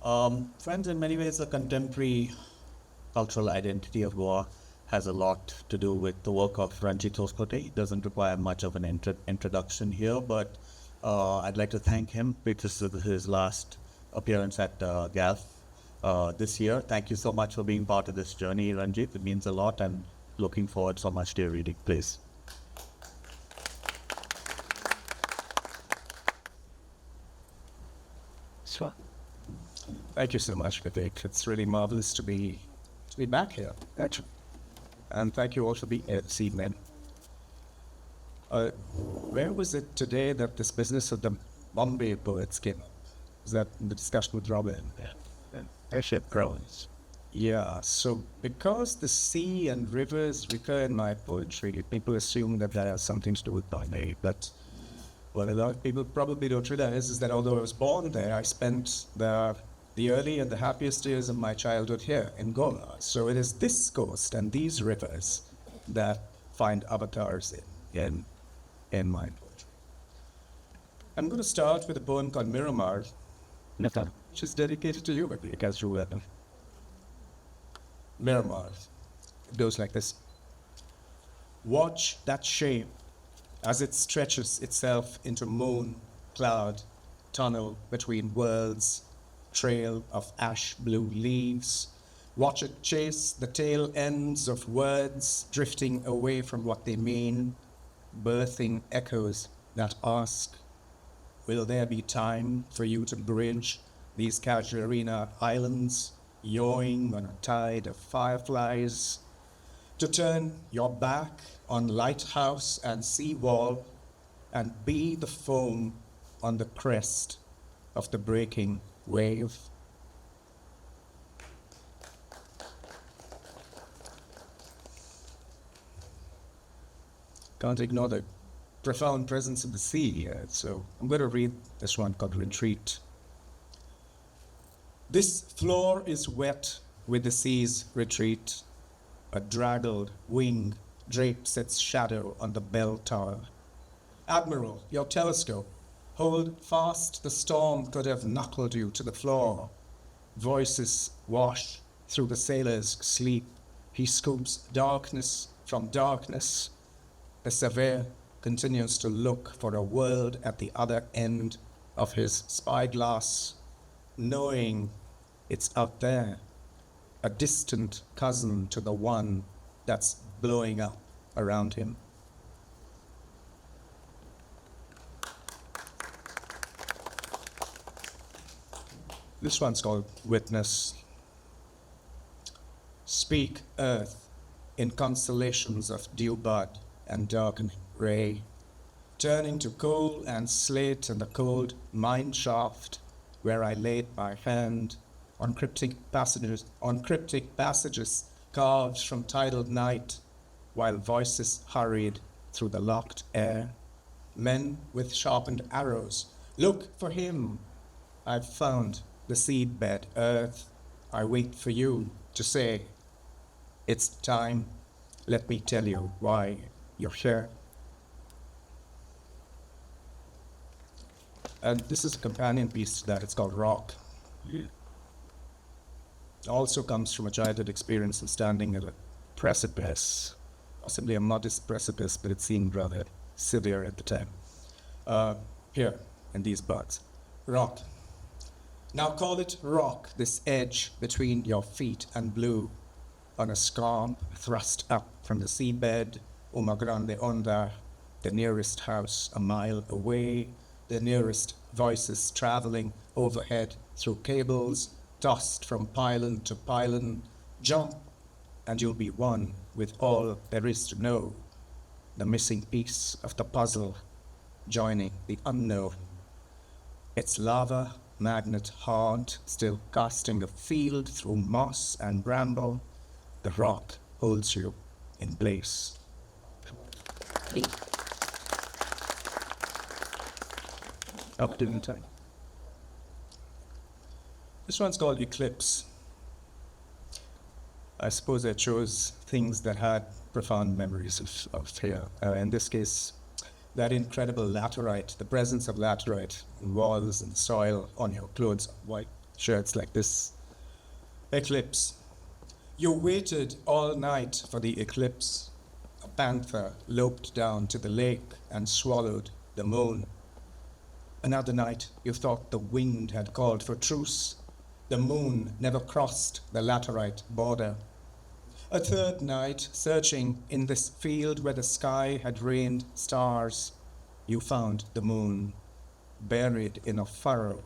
Friends, in many ways, the contemporary cultural identity of Goa has a lot to do with the work of Ranjit Hoskote. It doesn't require much of an introduction here, but I'd like to thank him because this is his last appearance at GALF this year. Thank you so much for being part of this journey, Ranjit. It means a lot, and looking forward so much to your reading. Please. Sure. Thank you so much, Vivek. It's really marvelous to be back here, actually. And thank you all for being here this evening. Where was it today that this business of the Bombay poets came up? Was that in the discussion with Robin? Airship growers. Yeah, so because the sea and rivers recur in my poetry, people assume that has something to do with Bombay. But what a lot of people probably don't realize is that although I was born there, I spent the early and the happiest years of my childhood here in Goa. So it is this coast and these rivers that find avatars in my poetry. I'm going to start with a poem called Miramar, which is dedicated to you, because you will. Miramar. It goes like this. Watch that shape as it stretches itself into moon, cloud, tunnel between worlds, trail of ash blue leaves. Watch it chase the tail ends of words, drifting away from what they mean, birthing echoes that ask, will there be time for you to bridge these Casuarina islands, yawing on a tide of fireflies, to turn your back on lighthouse and seawall and be the foam on the crest of the breaking wave? Can't ignore the profound presence of the sea here, so I'm going to read this one called Retreat. This floor is wet with the sea's retreat. A draggled wing drapes its shadow on the bell tower. Admiral, your telescope, hold fast, the storm could have knuckled you to the floor. Voices wash through the sailor's sleep. He scoops darkness from darkness. The surveyor continues to look for a world at the other end of his spyglass, knowing it's out there, a distant cousin to the one that's blowing up around him. This one's called Witness. Speak, earth, in constellations of dew bud and darkening ray, turning to coal and slate in the cold mine shaft where I laid my hand on cryptic passages carved from tidal night, while voices hurried through the locked air. Men with sharpened arrows, look for him. I've found the seedbed, earth. I wait for you to say, it's time. Let me tell you why you're here. And this is a companion piece to that. It's called Rock. It also comes from a childhood experience of standing at a precipice, possibly a modest precipice, but it seemed rather severe at the time. Here, in these parts. Rock. Now call it rock, this edge between your feet and blue, on a scarp thrust up from the seabed, Uma Grande Onda, the nearest house a mile away, the nearest voices traveling overhead through cables, tossed from pylon to pylon. Jump, and you'll be one with all there is to know, the missing piece of the puzzle, joining the unknown. It's lava, magnet hard, still casting a field through moss and bramble. The rock holds you in place. Up to the time. This one's called Eclipse. I suppose I chose things that had profound memories of here. In this case, that incredible laterite, the presence of laterite in walls and soil on your clothes, white shirts like this. Eclipse. You waited all night for the eclipse. A panther loped down to the lake and swallowed the moon. Another night you thought the wind had called for truce. The moon never crossed the laterite border. A third night, searching in this field where the sky had rained stars, you found the moon, buried in a furrow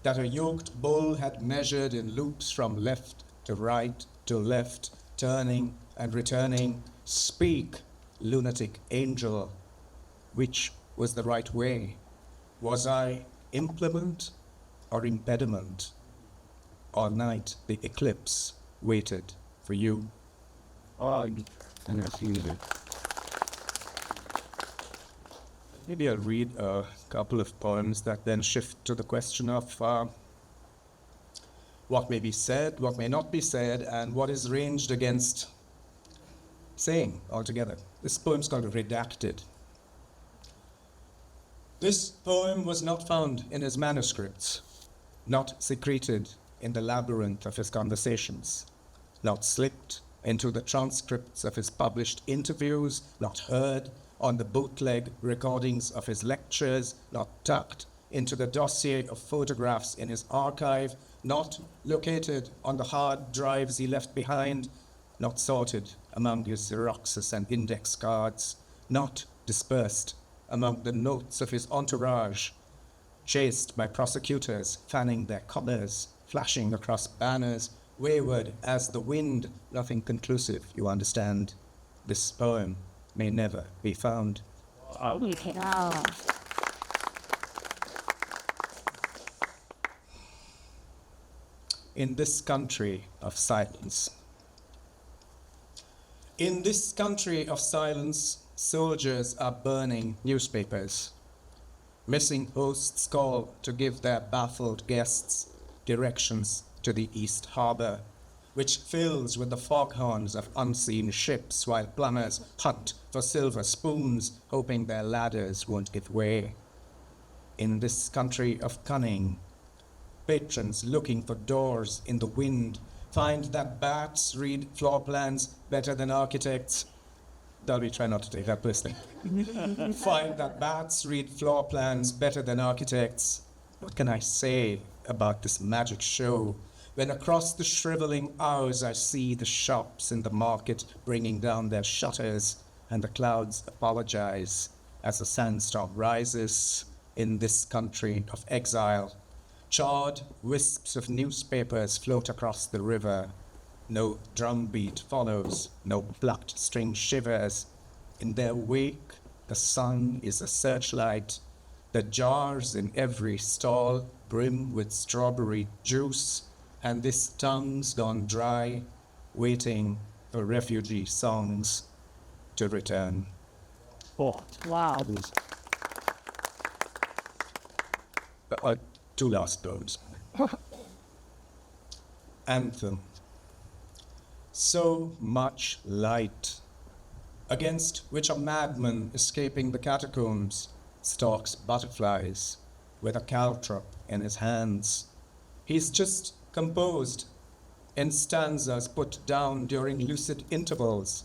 that a yoked bull had measured in loops from left to right to left, turning and returning. Speak, lunatic angel, which was the right way? Was I implement or impediment? All night the eclipse waited for you. Maybe I'll read a couple of poems that then shift to the question of what may be said, what may not be said, and what is ranged against saying altogether. This poem's called Redacted. This poem was not found in his manuscripts, not secreted in the labyrinth of his conversations, not slipped into the transcripts of his published interviews, not heard on the bootleg recordings of his lectures, not tucked into the dossier of photographs in his archive, not located on the hard drives he left behind, not sorted among his Xeroxes and index cards, not dispersed among the notes of his entourage, chased by prosecutors fanning their collars, flashing across banners, wayward as the wind, nothing conclusive, you understand. This poem may never be found. In this country of silence. In this country of silence, soldiers are burning newspapers. Missing hosts call to give their baffled guests directions to the East Harbor, which fills with the foghorns of unseen ships while plumbers hunt for silver spoons, hoping their ladders won't give way. In this country of cunning, patrons looking for doors in the wind find that bats read floor plans better than architects. Darby, try not to take that personally. Find that bats read floor plans better than architects. What can I say about this magic show when across the shriveling hours I see the shops in the market bringing down their shutters and the clouds apologize as the sandstorm rises in this country of exile? Charred wisps of newspapers float across the river. No drumbeat follows, no plucked string shivers. In their wake, the sun is a searchlight. The jars in every stall brim with strawberry juice, and this tongue's gone dry, waiting for refugee songs to return. Oh, wow. Two last poems. Anthem. So much light, against which a madman escaping the catacombs stalks butterflies with a caltrop in his hands. He's just composed in stanzas put down during lucid intervals.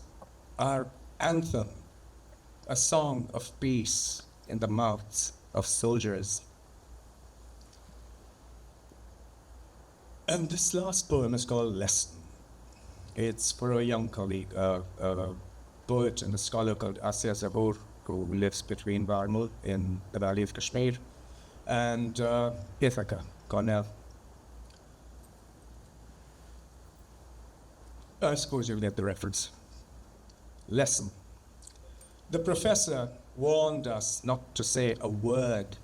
Our anthem, a song of peace in the mouths of soldiers. And this last poem is called Lesson. It's for a young colleague, a poet and a scholar called Asya Zabur, who lives between Barmul in the Valley of Kashmir and Ithaca, Cornell. I suppose you'll get the reference. Lesson. The professor warned us not to say a word.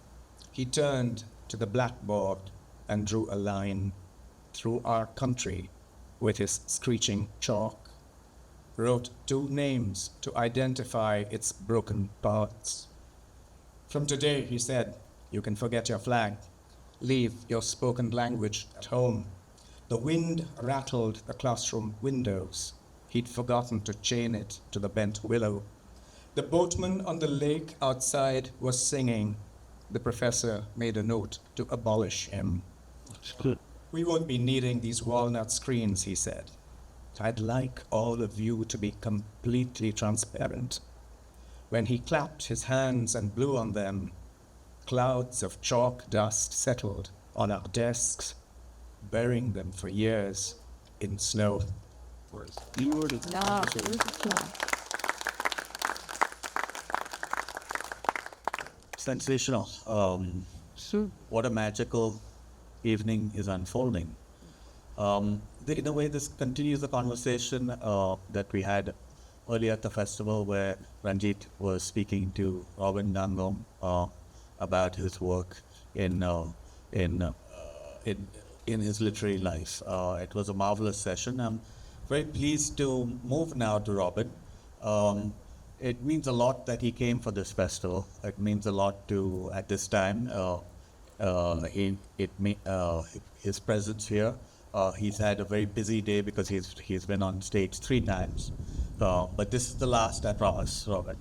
He turned to the blackboard and drew a line through our country with his screeching chalk, wrote two names to identify its broken parts. From today, he said, you can forget your flag. Leave your spoken language at home. The wind rattled the classroom windows. He'd forgotten to chain it to the bent willow. The boatman on the lake outside was singing. The professor made a note to abolish him. We won't be needing these walnut screens, he said. I'd like all of you to be completely transparent. When he clapped his hands and blew on them, clouds of chalk dust settled on our desks, burying them for years in snow. Yeah, beautiful. Sensational. So, What a magical evening is unfolding. In a way, this continues the conversation that we had earlier at the festival, where Ranjit was speaking to Robin Dangom about his work in in uh, in his literary life. It was a marvelous session. I'm very pleased to move now to Robin. It means a lot that he came for this festival. It means a lot to at this time. His presence here. He's had a very busy day because he's been on stage 3 times. But this is the last, I promise, Robert.